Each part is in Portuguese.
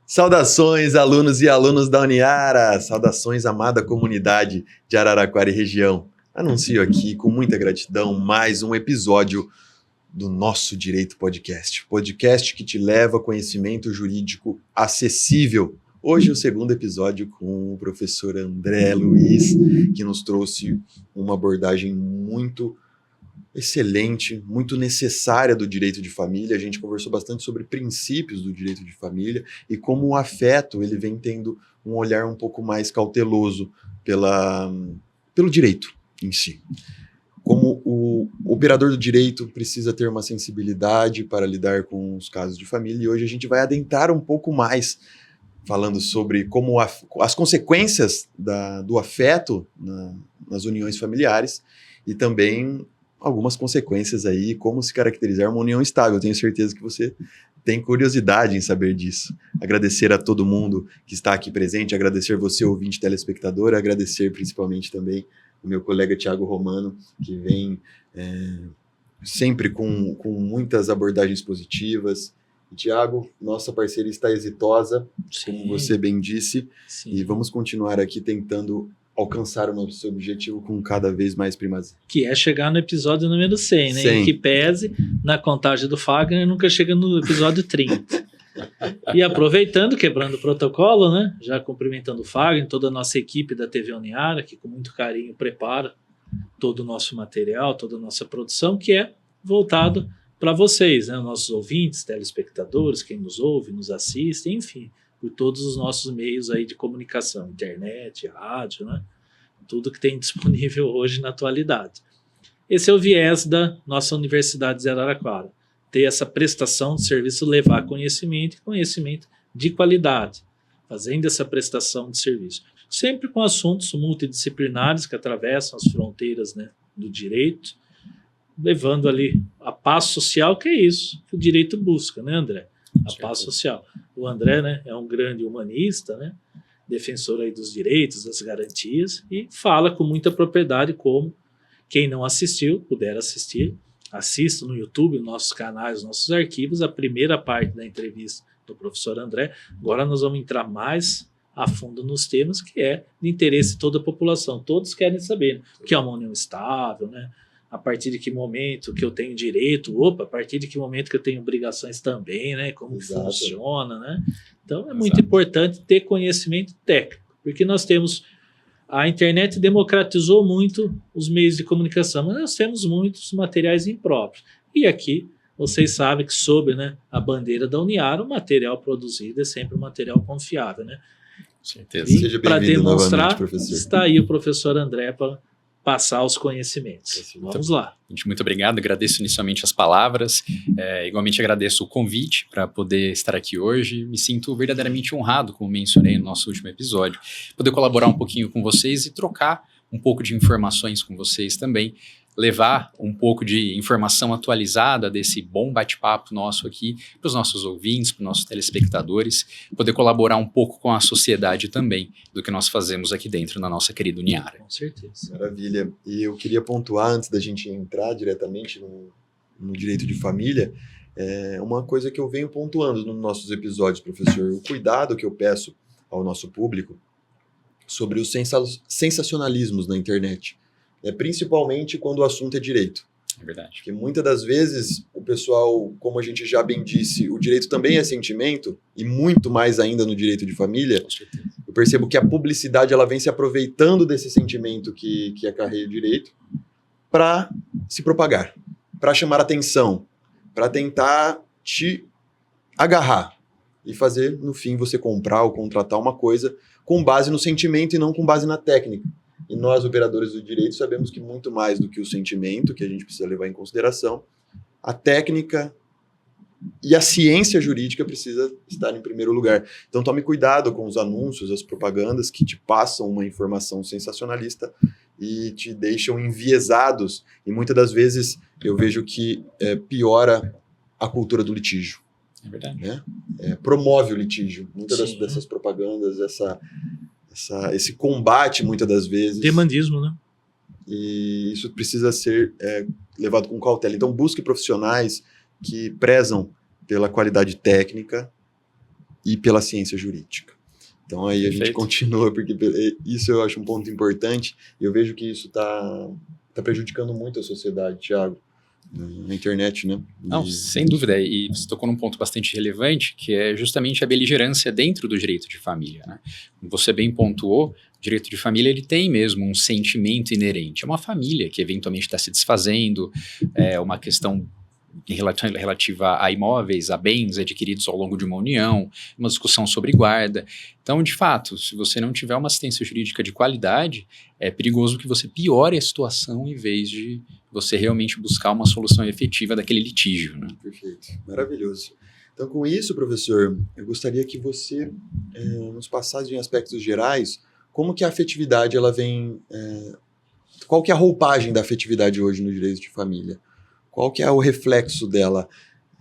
Saudações, alunos e alunos da Uniara! Saudações, amada comunidade de Araraquara e região. Anuncio aqui, com muita gratidão, mais um episódio do nosso Direito Podcast. Podcast que te leva conhecimento jurídico acessível. Hoje o segundo episódio com o professor André Luiz, que nos trouxe uma abordagem muito excelente, muito necessária do direito de família. A gente conversou bastante sobre princípios do direito de família e como o afeto ele vem tendo um olhar um pouco mais cauteloso pelo direito em si. Como o operador do direito precisa ter uma sensibilidade para lidar com os casos de família, e hoje a gente vai adentrar um pouco mais falando sobre como as consequências do afeto nas uniões familiares e também algumas consequências aí, como se caracterizar uma união estável. Eu tenho certeza que você tem curiosidade em saber disso. Agradecer a todo mundo que está aqui presente, agradecer você, ouvinte telespectador, agradecer principalmente também o meu colega Thiago Romano, que vem sempre com muitas abordagens positivas. E, Thiago, nossa parceria está exitosa, como você bem disse, e vamos continuar aqui tentando alcançar o nosso objetivo com cada vez mais primazia. Que é chegar no episódio número 100, né? 100. Que pese, na contagem do Fagner, nunca chega no episódio 30. E aproveitando, quebrando o protocolo, né? Já cumprimentando o Fagner, toda a nossa equipe da TV Uniara, que com muito carinho prepara todo o nosso material, toda a nossa produção, que é voltado para vocês, né? Nossos ouvintes, telespectadores, quem nos ouve, nos assiste, enfim, por todos os nossos meios aí de comunicação, internet, rádio, né? Tudo que tem disponível hoje na atualidade. Esse é o viés da nossa Universidade de Araraquara, ter essa prestação de serviço, levar conhecimento e conhecimento de qualidade, fazendo essa prestação de serviço. Sempre com assuntos multidisciplinares que atravessam as fronteiras, né, do direito, levando ali a paz social, que é isso que o direito busca, né, André? A paz social. O André, né, é um grande humanista, né, defensor aí dos direitos, das garantias, e fala com muita propriedade como quem não assistiu, puder assistir, assista no YouTube, nos nossos canais, nos nossos arquivos, a primeira parte da entrevista do professor André. Agora nós vamos entrar mais a fundo nos temas que é de interesse de toda a população. Todos querem saber o que é uma união estável, né? A partir de que momento que eu tenho direito, a partir de que momento que eu tenho obrigações também, né? Como funciona, né? Então é muito importante ter conhecimento técnico, porque nós temos, a internet democratizou muito os meios de comunicação, mas nós temos muitos materiais impróprios. E aqui, vocês sabem que sob, né, a bandeira da Uniara, o material produzido é sempre um material confiável, né? Certeza. Seja bem-vindo. Para demonstrar, está aí o professor André para passar os conhecimentos. Vamos lá. Gente, muito obrigado, agradeço inicialmente as palavras, igualmente agradeço o convite para poder estar aqui hoje, me sinto verdadeiramente honrado, como mencionei no nosso último episódio, poder colaborar um pouquinho com vocês e trocar um pouco de informações com vocês também, levar um pouco de informação atualizada desse bom bate-papo nosso aqui para os nossos ouvintes, para os nossos telespectadores, poder colaborar um pouco com a sociedade também do que nós fazemos aqui dentro na nossa querida Uniara. Com certeza. Maravilha. E eu queria pontuar, antes da gente entrar diretamente no direito de família, uma coisa que eu venho pontuando nos nossos episódios, professor, o cuidado que eu peço ao nosso público sobre os sensacionalismos na internet. Principalmente quando o assunto é direito. É verdade. Porque muitas das vezes o pessoal, como a gente já bem disse, o direito também é sentimento, e muito mais ainda no direito de família. Com certeza. Eu percebo que a publicidade ela vem se aproveitando desse sentimento que acarreia o direito para se propagar, para chamar atenção, para tentar te agarrar e fazer, no fim, você comprar ou contratar uma coisa com base no sentimento e não com base na técnica. E nós, operadores do direito, sabemos que muito mais do que o sentimento, que a gente precisa levar em consideração, a técnica e a ciência jurídica precisa estar em primeiro lugar. Então tome cuidado com os anúncios, as propagandas que te passam uma informação sensacionalista e te deixam enviesados. E muitas das vezes eu vejo que piora a cultura do litígio. É verdade. Né? Promove o litígio. Muitas dessas propagandas, esse combate, muitas das vezes. Demandismo, né? E isso precisa ser levado com cautela. Então, busque profissionais que prezam pela qualidade técnica e pela ciência jurídica. Então aí a gente continua, porque isso eu acho um ponto importante, e eu vejo que isso está prejudicando muito a sociedade, Thiago, na internet, né? Não, sem dúvida, e você tocou num ponto bastante relevante, que é justamente a beligerância dentro do direito de família, né? Como você bem pontuou, o direito de família ele tem mesmo um sentimento inerente, é uma família que eventualmente está se desfazendo, é uma questão relativa a imóveis, a bens adquiridos ao longo de uma união, uma discussão sobre guarda. Então, de fato, se você não tiver uma assistência jurídica de qualidade, é perigoso que você piore a situação em vez de você realmente buscar uma solução efetiva daquele litígio, né? Perfeito, maravilhoso. Então, com isso, professor, eu gostaria que você nos passasse em aspectos gerais como que a afetividade ela vem... qual que é a roupagem da afetividade hoje no direito de família? Qual que é o reflexo dela?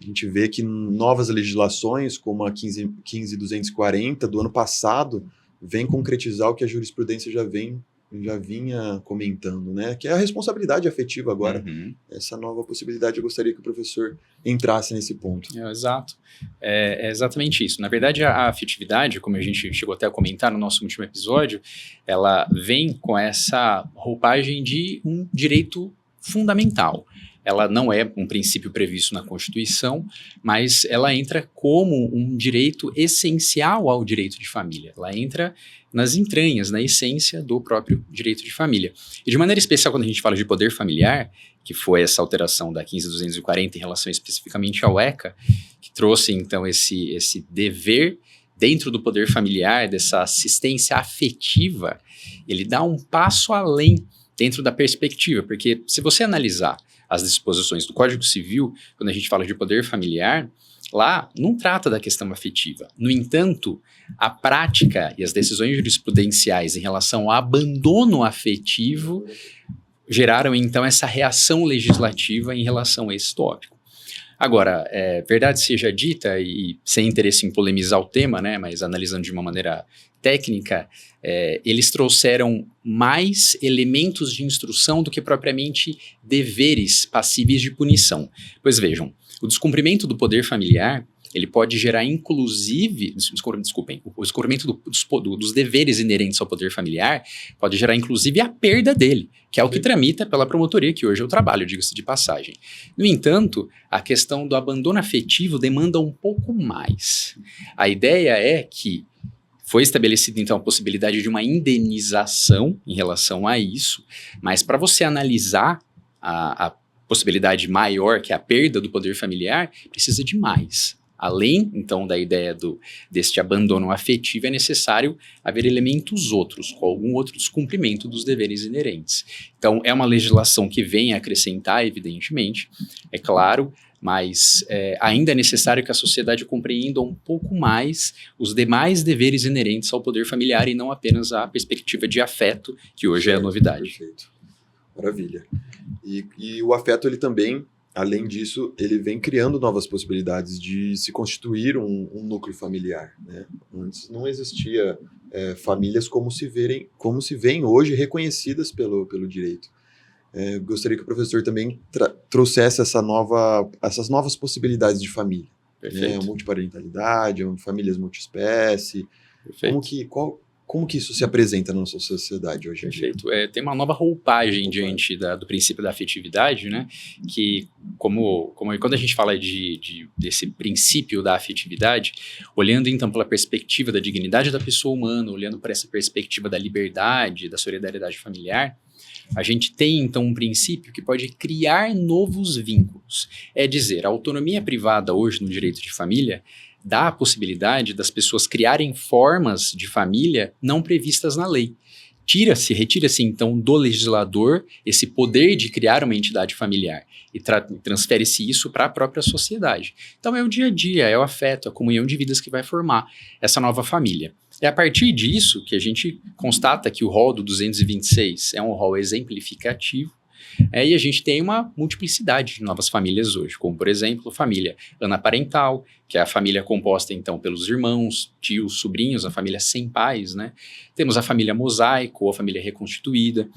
A gente vê que novas legislações, como a 15.240 do ano passado, vem concretizar o que a jurisprudência já vinha comentando, né? Que é a responsabilidade afetiva agora. Uhum. Essa nova possibilidade, eu gostaria que o professor entrasse nesse ponto. Exato. É exatamente isso. Na verdade, a afetividade, como a gente chegou até a comentar no nosso último episódio, ela vem com essa roupagem de um direito fundamental. Ela não é um princípio previsto na Constituição, mas ela entra como um direito essencial ao direito de família. Ela entra nas entranhas, na essência do próprio direito de família. E de maneira especial, quando a gente fala de poder familiar, que foi essa alteração da 15.240 em relação especificamente ao ECA, que trouxe então esse dever dentro do poder familiar, dessa assistência afetiva, ele dá um passo além dentro da perspectiva, porque se você analisar as disposições do Código Civil, quando a gente fala de poder familiar, lá não trata da questão afetiva. No entanto, a prática e as decisões jurisprudenciais em relação ao abandono afetivo geraram, então, essa reação legislativa em relação a esse tópico. Agora, verdade seja dita, e sem interesse em polemizar o tema, né, mas analisando de uma maneira técnica, eles trouxeram mais elementos de instrução do que propriamente deveres passíveis de punição. Pois vejam, o descumprimento do poder familiar, ele pode gerar inclusive, desculpem, o descumprimento dos deveres inerentes ao poder familiar pode gerar inclusive a perda dele, que é o que tramita pela promotoria, que hoje eu trabalho, diga-se de passagem. No entanto, a questão do abandono afetivo demanda um pouco mais. A ideia é que foi estabelecida, então, a possibilidade de uma indenização em relação a isso, mas para você analisar a possibilidade maior, que é a perda do poder familiar, precisa de mais. Além, então, da ideia deste abandono afetivo, é necessário haver elementos outros, com algum outro descumprimento dos deveres inerentes. Então, é uma legislação que vem a acrescentar, evidentemente, é claro, mas ainda é necessário que a sociedade compreenda um pouco mais os demais deveres inerentes ao poder familiar e não apenas a perspectiva de afeto, que hoje é a novidade. Perfeito. Maravilha. E o afeto, ele também, além disso, ele vem criando novas possibilidades de se constituir um núcleo familiar, né? Antes não existia famílias como se veem hoje, reconhecidas pelo direito. Gostaria que o professor também trouxesse essas novas possibilidades de família. Né? Multiparentalidade, famílias multiespécie. Como que isso se apresenta na nossa sociedade hoje em dia? Perfeito. Tem uma nova roupagem diante do princípio da afetividade, né? Que, quando a gente fala desse princípio da afetividade, olhando então pela perspectiva da dignidade da pessoa humana, olhando para essa perspectiva da liberdade, da solidariedade familiar, a gente tem, então, um princípio que pode criar novos vínculos. É dizer, a autonomia privada hoje no direito de família dá a possibilidade das pessoas criarem formas de família não previstas na lei. Retira-se, então, do legislador esse poder de criar uma entidade familiar e transfere-se isso para a própria sociedade. Então, é o dia a dia, é o afeto, a comunhão de vidas que vai formar essa nova família. É a partir disso que a gente constata que o rol do 226 é um rol exemplificativo, e a gente tem uma multiplicidade de novas famílias hoje, como, por exemplo, a família anaparental, que é a família composta, então, pelos irmãos, tios, sobrinhos, a família sem pais, né? Temos a família mosaico, ou a família reconstituída,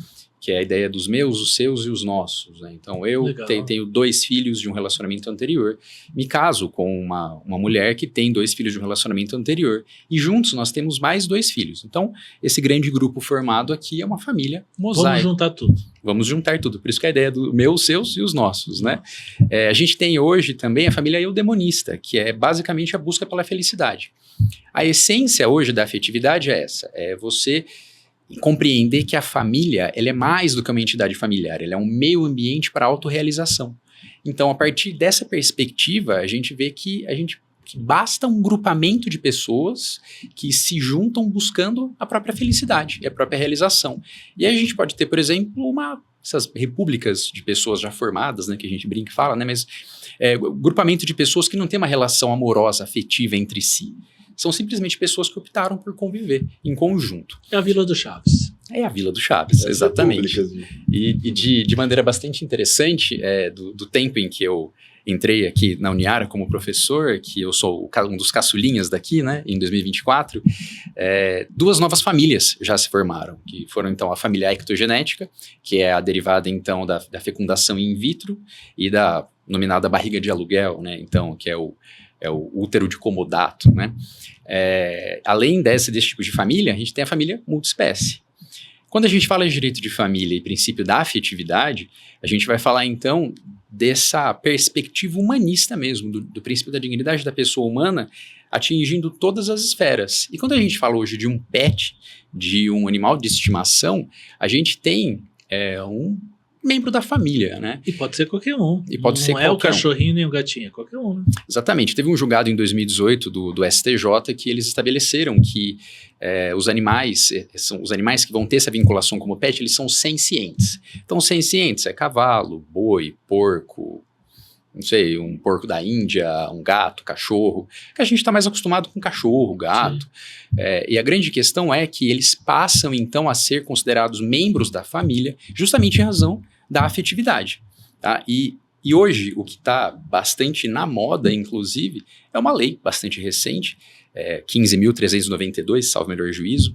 que é a ideia dos meus, os seus e os nossos, né? Então, eu tenho 2 filhos de um relacionamento anterior, me caso com uma mulher que tem 2 filhos de um relacionamento anterior, e juntos nós temos mais 2 filhos. Então, esse grande grupo formado aqui é uma família mosaico. Vamos juntar tudo. Vamos juntar tudo, por isso que é a ideia do meu, os seus e os nossos, né? A gente tem hoje também a família eudemonista, que é basicamente a busca pela felicidade. A essência hoje da afetividade é essa, é você compreender que a família, ela é mais do que uma entidade familiar, ela é um meio ambiente para a autorrealização. Então, a partir dessa perspectiva, a gente vê que basta um grupamento de pessoas que se juntam buscando a própria felicidade e a própria realização. E aí a gente pode ter, por exemplo, essas repúblicas de pessoas já formadas, né, que a gente brinca e fala, né, mas grupamento de pessoas que não tem uma relação amorosa, afetiva entre si. São simplesmente pessoas que optaram por conviver em conjunto. É a Vila do Chaves. É a Vila do Chaves, exatamente. E de maneira bastante interessante, do tempo em que eu entrei aqui na Uniara como professor, que eu sou um dos caçulinhas daqui, né, em 2024, 2 novas famílias já se formaram, que foram, então, a família ectogenética, que é a derivada, então, da fecundação in vitro e da nominada barriga de aluguel, né, então, que é o útero de comodato, né? Além desse tipo de família, a gente tem a família multiespécie. Quando a gente fala de direito de família e princípio da afetividade, a gente vai falar, então, dessa perspectiva humanista mesmo, do princípio da dignidade da pessoa humana, atingindo todas as esferas. E quando a gente fala hoje de um pet, de um animal de estimação, a gente tem um membro da família, né? E pode ser qualquer um. Não é o cachorrinho nem o gatinho, é qualquer um, né? Exatamente. Teve um julgado em 2018 do STJ que eles estabeleceram que os animais que vão ter essa vinculação como pet, eles são sencientes. Então, sencientes é cavalo, boi, porco, não sei, um porco da Índia, um gato, cachorro, que a gente está mais acostumado com cachorro, gato. E a grande questão é que eles passam, então, a ser considerados membros da família justamente em razão da afetividade. Tá? E hoje, o que está bastante na moda, inclusive, é uma lei bastante recente, 15.392, salvo melhor juízo,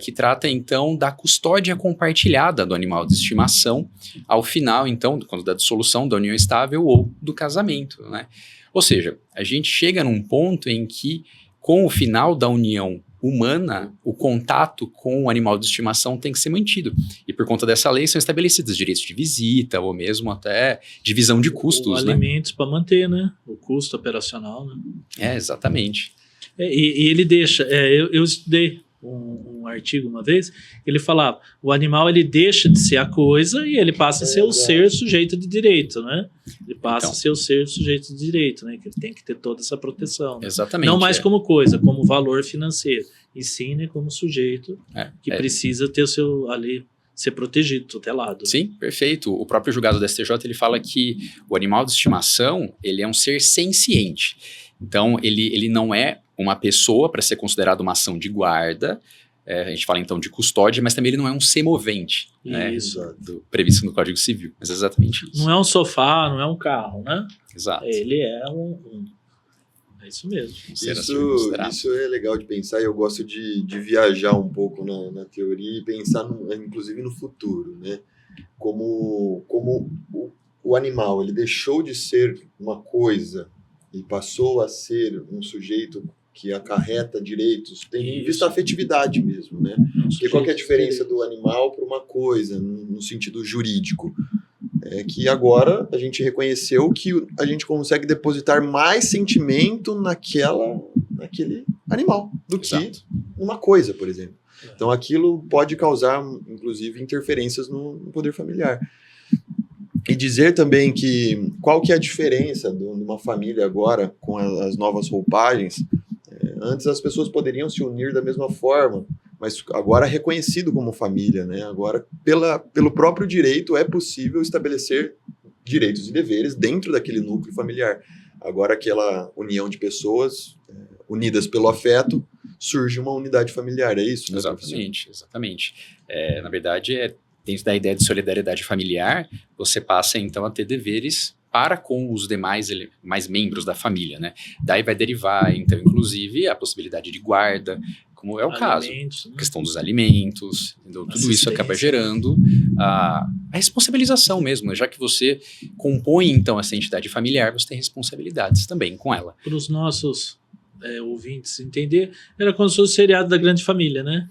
que trata, então, da custódia compartilhada do animal de estimação ao final, então, quando da dissolução da união estável ou do casamento, né? Ou seja, a gente chega num ponto em que, com o final da união humana, o contato com o animal de estimação tem que ser mantido. E por conta dessa lei são estabelecidos direitos de visita ou mesmo até divisão de custos, né? Alimentos para manter, né? O custo operacional, né? Exatamente. E ele deixa... eu estudei um artigo uma vez, ele falava, o animal ele deixa de ser a coisa e ele passa a ser o ser sujeito de direito, né? Ele passa a ser o ser sujeito de direito, né? Que ele tem que ter toda essa proteção. Né? Exatamente. Não mais como coisa, como valor financeiro, e sim, né, como sujeito que precisa ter o seu ali ser protegido, tutelado. Sim, perfeito. O próprio julgado do STJ, ele fala que o animal de estimação, ele é um ser senciente. Então, ele não é uma pessoa para ser considerado uma ação de guarda, a gente fala então de custódia, mas também ele não é um semovente, Isso. Né, previsto no Código Civil, mas é exatamente isso. Não é um sofá, não é um carro, né? Exato. Ele é é isso mesmo. Isso é legal de pensar, e eu gosto de viajar um pouco na teoria e pensar, inclusive, no futuro, né? Como o animal, ele deixou de ser uma coisa e passou a ser um sujeito que acarreta direitos, tem vista a afetividade mesmo, né? Porque qual que é a diferença do animal para uma coisa, no sentido jurídico? É que agora a gente reconheceu que a gente consegue depositar mais sentimento naquele animal do que numa coisa, por exemplo. Então aquilo pode causar, inclusive, interferências no poder familiar. E dizer também que qual que é a diferença de uma família agora com as novas roupagens. Antes as pessoas poderiam se unir da mesma forma, mas agora é reconhecido como família, né? Agora, pelo próprio direito, é possível estabelecer direitos e deveres dentro daquele núcleo familiar. Agora, aquela união de pessoas unidas pelo afeto, surge uma unidade familiar, é isso? Né, exatamente. Na verdade, dentro da ideia de solidariedade familiar, você passa, então, a ter deveres para com os demais membros da família, né? Daí vai derivar, então, inclusive, a possibilidade de guarda, como é o caso. Alimentos, né? A questão dos alimentos, entendeu? Tudo isso acaba gerando a responsabilização mesmo, já que você compõe, então, essa entidade familiar, você tem responsabilidades também com ela. Para os nossos ouvintes entender, era como se fosse o seriado da grande família, né?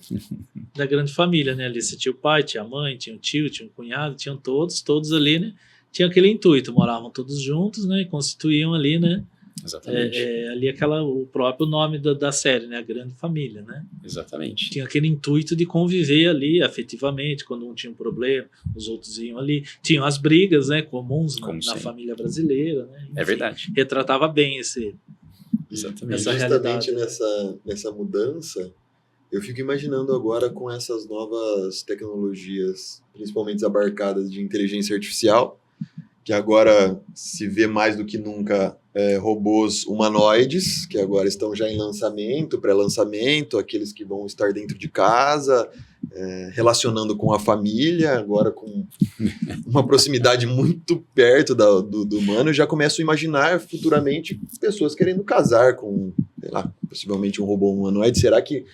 Da grande família, né? Ali você tinha o pai, tinha a mãe, tinha o tio, tinha o cunhado, tinham todos ali, né? Tinha aquele intuito, moravam todos juntos, né? E constituíam ali, né? Exatamente. Ali o próprio nome da série, né? A grande família, né? Exatamente. Tinha aquele intuito de conviver ali afetivamente, quando um tinha um problema, os outros iam ali. Tinham as brigas, né? Comuns na família brasileira, né? Enfim, é verdade. Retratava bem Exatamente. essa Justamente realidade. nessa mudança, eu fico imaginando agora com essas novas tecnologias, principalmente abarcadas de inteligência artificial, que agora se vê mais do que nunca robôs humanoides, que agora estão já em lançamento, pré-lançamento, aqueles que vão estar dentro de casa, relacionando com a família, agora com uma proximidade muito perto do humano. Eu já começo a imaginar futuramente pessoas querendo casar com, sei lá, possivelmente um robô humanoide. Será que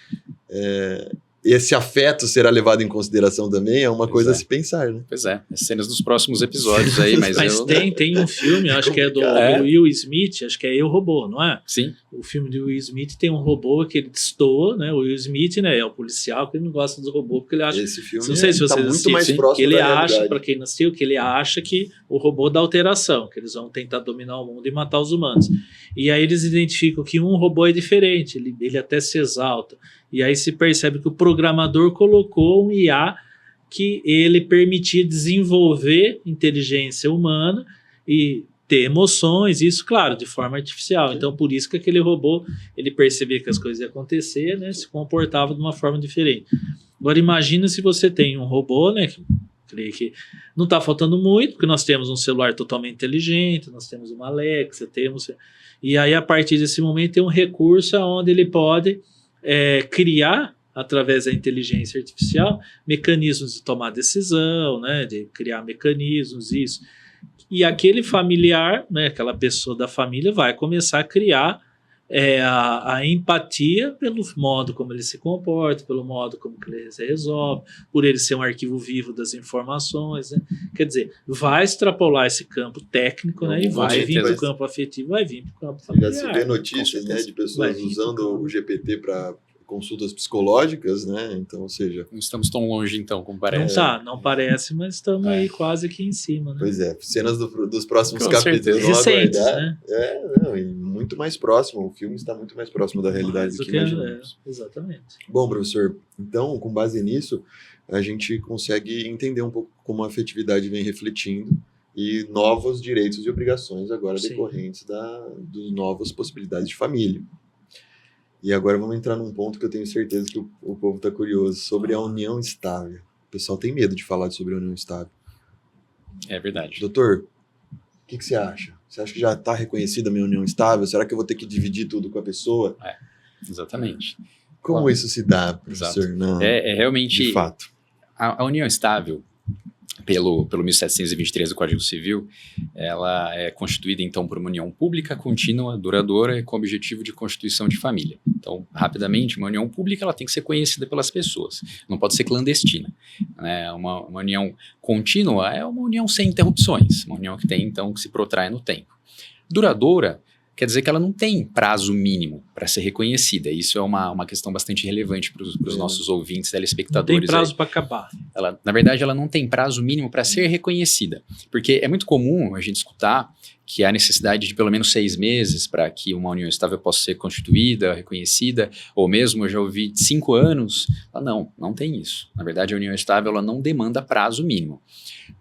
esse afeto será levado em consideração também? É uma coisa a se pensar, né? Pois é, as cenas dos próximos episódios aí, mas tem um filme, acho que é do Will Smith, acho que é Eu, Robô, não é? Sim. O filme do Will Smith tem um robô que ele destoa, né? O Will Smith, né, é o policial que ele não gosta do robô, porque ele acha... Esse filme não sei se vocês muito mais próximo que ele da acha, realidade. para quem não assistiu, que ele acha que o robô dá alteração, que eles vão tentar dominar o mundo e matar os humanos. E aí eles identificam que um robô é diferente, ele até se exalta. E aí se percebe que o programador colocou um IA que ele permitia desenvolver inteligência humana e ter emoções, isso, claro, de forma artificial. Então, por isso que aquele robô, ele percebia que as coisas iam acontecer, né, se comportava de uma forma diferente. Agora, imagina se você tem um robô, né, que creio que não está faltando muito, porque nós temos um celular totalmente inteligente, nós temos uma Alexa, e aí, a partir desse momento, tem um recurso onde ele pode criar, através da inteligência artificial, mecanismos de tomar decisão, né, de criar mecanismos, isso. E aquele familiar, né, aquela pessoa da família vai começar a criar a empatia pelo modo como ele se comporta, pelo modo como ele se resolve, por ele ser um arquivo vivo das informações, né? Quer dizer, vai extrapolar esse campo técnico, né, e vai vir para o campo afetivo, vai vir para o campo familiar. Já se vê notícias, né, de pessoas usando o GPT para consultas psicológicas, né? Então, ou seja... Não estamos tão longe, então, como parece. Não parece, mas estamos aí quase aqui em cima, né? Pois é, cenas dos próximos Com capítulos. certeza. Recentes, né? E muito mais próximo, o filme está muito mais próximo da realidade do que imaginamos. Exatamente. Bom, professor, então, com base nisso, a gente consegue entender um pouco como a afetividade vem refletindo e novos direitos e obrigações agora decorrentes das novas possibilidades de família. E agora vamos entrar num ponto que eu tenho certeza que o povo está curioso, sobre a união estável. O pessoal tem medo de falar sobre a união estável. É verdade. Doutor, o que você acha? Você acha que já está reconhecida a minha união estável? Será que eu vou ter que dividir tudo com a pessoa? Exatamente. Como isso se dá, professor? Não, realmente... De fato. A união estável, pelo 1723 do Código Civil, ela é constituída, então, por uma união pública, contínua, duradoura e com o objetivo de constituição de família. Então, rapidamente, uma união pública ela tem que ser conhecida pelas pessoas, não pode ser clandestina. Né? Uma união contínua é uma união sem interrupções, uma união que tem, então, que se protrai no tempo. Duradoura quer dizer que ela não tem prazo mínimo para ser reconhecida. Isso é uma questão bastante relevante para os nossos ouvintes, telespectadores. Não tem prazo para acabar. Na verdade, ela não tem prazo mínimo para ser reconhecida, porque é muito comum a gente escutar que há necessidade de pelo menos 6 meses para que uma união estável possa ser constituída, reconhecida, ou mesmo eu já ouvi 5 anos. Não tem isso. Na verdade, a união estável ela não demanda prazo mínimo.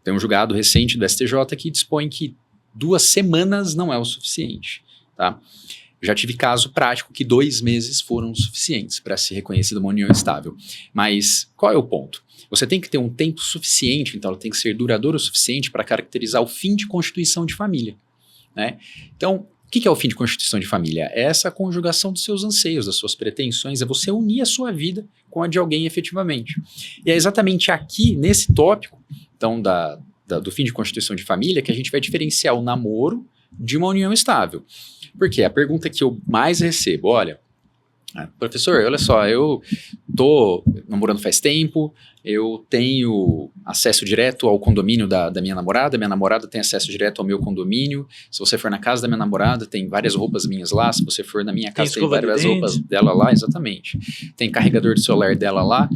Tem um julgado recente do STJ que dispõe que 2 semanas não é o suficiente. Tá? Já tive caso prático que 2 meses foram suficientes para ser reconhecida uma união estável. Mas qual é o ponto? Você tem que ter um tempo suficiente, então ela tem que ser duradoura o suficiente para caracterizar o fim de constituição de família. Né? Então, o que é o fim de constituição de família? É essa conjugação dos seus anseios, das suas pretensões, é você unir a sua vida com a de alguém efetivamente. E é exatamente aqui, nesse tópico, então, do fim de constituição de família, que a gente vai diferenciar o namoro de uma união estável. Porque a pergunta que eu mais recebo, olha, Professor, olha só, eu tô namorando faz tempo, eu tenho acesso direto ao condomínio da minha namorada tem acesso direto ao meu condomínio, se você for na casa da minha namorada, tem várias roupas minhas lá, se você for na minha casa, tem várias roupas dela lá, exatamente, tem carregador de celular dela lá,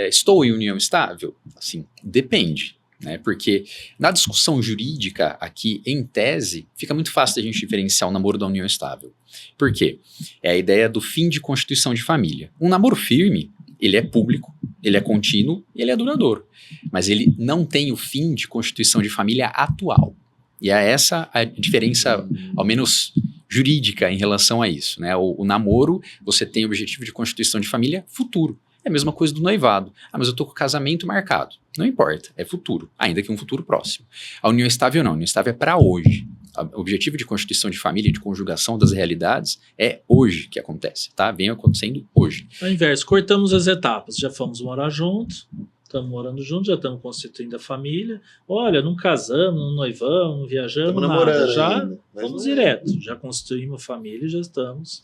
estou em união estável? Assim, depende. Né, porque na discussão jurídica aqui, em tese, fica muito fácil a gente diferenciar o namoro da união estável. Por quê? É a ideia do fim de constituição de família. Um namoro firme, ele é público, ele é contínuo e ele é duradouro. Mas ele não tem o fim de constituição de família atual. E é essa a diferença, ao menos jurídica, em relação a isso. Né? O namoro, você tem o objetivo de constituição de família futuro. É a mesma coisa do noivado. Mas eu tô com o casamento marcado. Não importa, é futuro, ainda que um futuro próximo. A união estável não, a união estável é para hoje. O objetivo de constituição de família e de conjugação das realidades é hoje que acontece, tá? Vem acontecendo hoje. Ao inverso, cortamos as etapas, já fomos morar juntos, estamos morando juntos, já estamos constituindo a família. Olha, não casamos, não noivamos, não viajamos, nada. Já vamos direto, já constituímos a família e já estamos...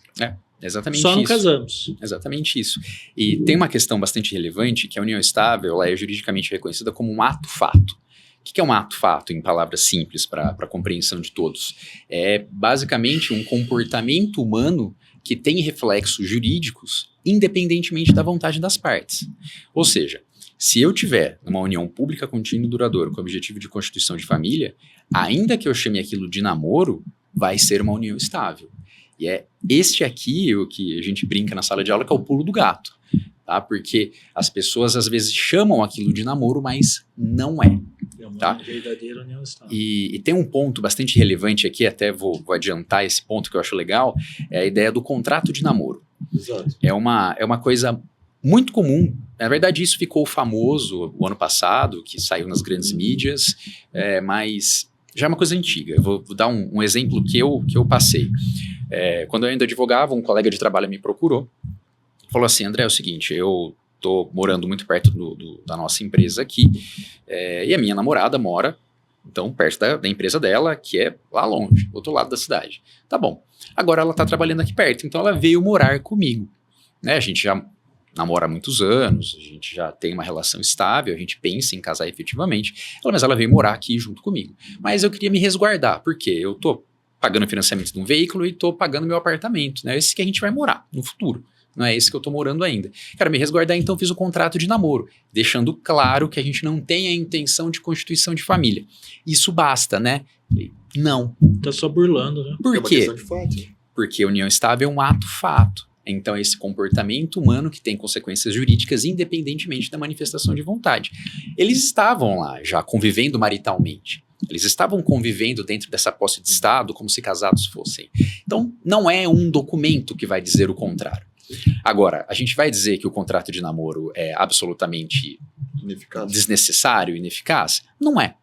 Exatamente Só não isso. casamos. Exatamente isso. E tem uma questão bastante relevante, que a união estável ela é juridicamente reconhecida como um ato-fato. O que é um ato-fato, em palavras simples, para a compreensão de todos? É basicamente um comportamento humano que tem reflexos jurídicos independentemente da vontade das partes. Ou seja, se eu tiver uma união pública contínua e duradoura com o objetivo de constituição de família, ainda que eu chame aquilo de namoro, vai ser uma união estável. E é este aqui o que a gente brinca na sala de aula, que é o pulo do gato, tá? Porque as pessoas às vezes chamam aquilo de namoro, mas não é. É uma tá? verdadeira união estável. E tem um ponto bastante relevante aqui, até vou adiantar esse ponto que eu acho legal, é a ideia do contrato de namoro. Exato. É uma coisa muito comum. Na verdade, isso ficou famoso o ano passado, que saiu nas grandes mídias, mas já é uma coisa antiga. Eu vou dar um exemplo que eu passei. Quando eu ainda advogava, um colega de trabalho me procurou, falou assim: André, é o seguinte, eu estou morando muito perto da nossa empresa aqui, e a minha namorada mora, então, perto da empresa dela, que é lá longe, do outro lado da cidade. Tá bom. Agora ela está trabalhando aqui perto, então ela veio morar comigo. Né? A gente já namora há muitos anos, a gente já tem uma relação estável, a gente pensa em casar efetivamente, mas ela veio morar aqui junto comigo. Mas eu queria me resguardar, porque eu estou pagando o financiamento de um veículo e estou pagando meu apartamento, né? Esse que a gente vai morar no futuro. Não é esse que eu estou morando ainda. Quero me resguardar, então fiz o contrato de namoro, deixando claro que a gente não tem a intenção de constituição de família. Isso basta, né? Não. Tá só burlando, né? Por É uma quê? questão de fato. Porque a união estável é um ato-fato. Então, esse comportamento humano que tem consequências jurídicas independentemente da manifestação de vontade. Eles estavam lá já convivendo maritalmente. Eles estavam convivendo dentro dessa posse de Estado como se casados fossem. Então, não é um documento que vai dizer o contrário. Agora, a gente vai dizer que o contrato de namoro é absolutamente desnecessário, ineficaz? Não é.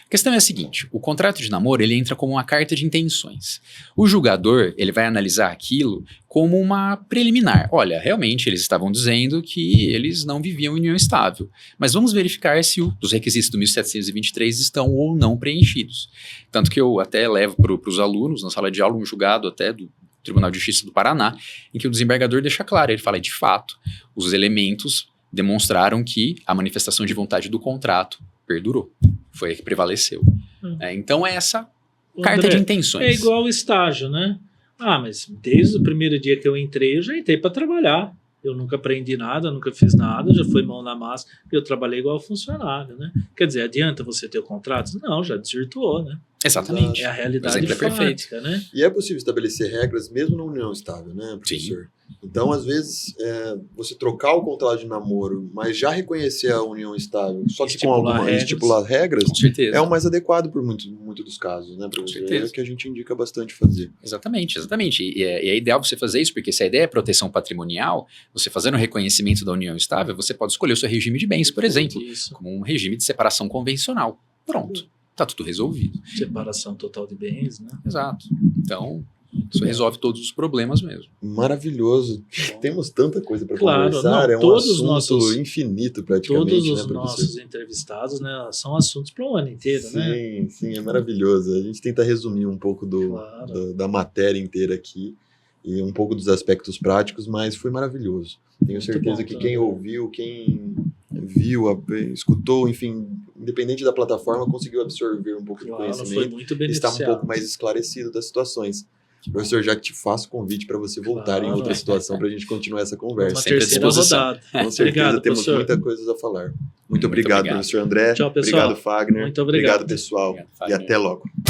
A questão é a seguinte: o contrato de namoro ele entra como uma carta de intenções. O julgador ele vai analisar aquilo como uma preliminar. Olha, realmente eles estavam dizendo que eles não viviam em união estável, mas vamos verificar se os requisitos do 1723 estão ou não preenchidos. Tanto que eu até levo para os alunos na sala de aula um julgado até do Tribunal de Justiça do Paraná, em que o desembargador deixa claro, ele fala, de fato, os elementos demonstraram que a manifestação de vontade do contrato perdurou, foi a que prevaleceu. Então é essa carta André, de intenções. É igual o estágio, né? Mas desde o primeiro dia que eu entrei, eu já entrei para trabalhar. Eu nunca aprendi nada, nunca fiz nada, já fui mão na massa, eu trabalhei igual funcionário, né? Quer dizer, adianta você ter o contrato? Não, já desvirtuou, né? Exatamente. É a realidade prática, né? E é possível estabelecer regras mesmo na união estável, né, professor? Sim. Então, às vezes, você trocar o contrato de namoro, mas já reconhecer a união estável, só que com alguma estipular regras, com certeza, é o mais adequado por muito dos casos, né, professor? É o que a gente indica bastante fazer. Exatamente. E é ideal você fazer isso, porque se a ideia é proteção patrimonial, você fazendo o reconhecimento da união estável, você pode escolher o seu regime de bens, por exemplo, como um regime de separação convencional. Pronto. Tá tudo resolvido. Separação total de bens, né? Exato. Então, isso resolve todos os problemas mesmo. Maravilhoso. Temos tanta coisa para conversar. Não, é um assunto infinito praticamente. Todos os nossos entrevistados, né, são assuntos para o ano inteiro, né? Sim, é maravilhoso. A gente tenta resumir um pouco da matéria inteira aqui. e um pouco dos aspectos práticos, mas foi maravilhoso. Tenho Muito certeza bom, que tá? quem ouviu, quem viu, escutou, enfim, independente da plataforma, conseguiu absorver um pouco de Claro, foi conhecimento muito e está um beneficiado. pouco mais esclarecido das situações. Professor, já que te faço o convite para você voltar em Claro. outra situação para a gente continuar essa Uma conversa. sempre à terceira disposição. rodada. Com certeza Obrigado, temos professor. muita coisa a falar. Muito Muito obrigado, obrigado. professor André. Tchau, pessoal. Obrigado, Fagner. Muito obrigado. Pessoal. Obrigado, E Fagner. até logo.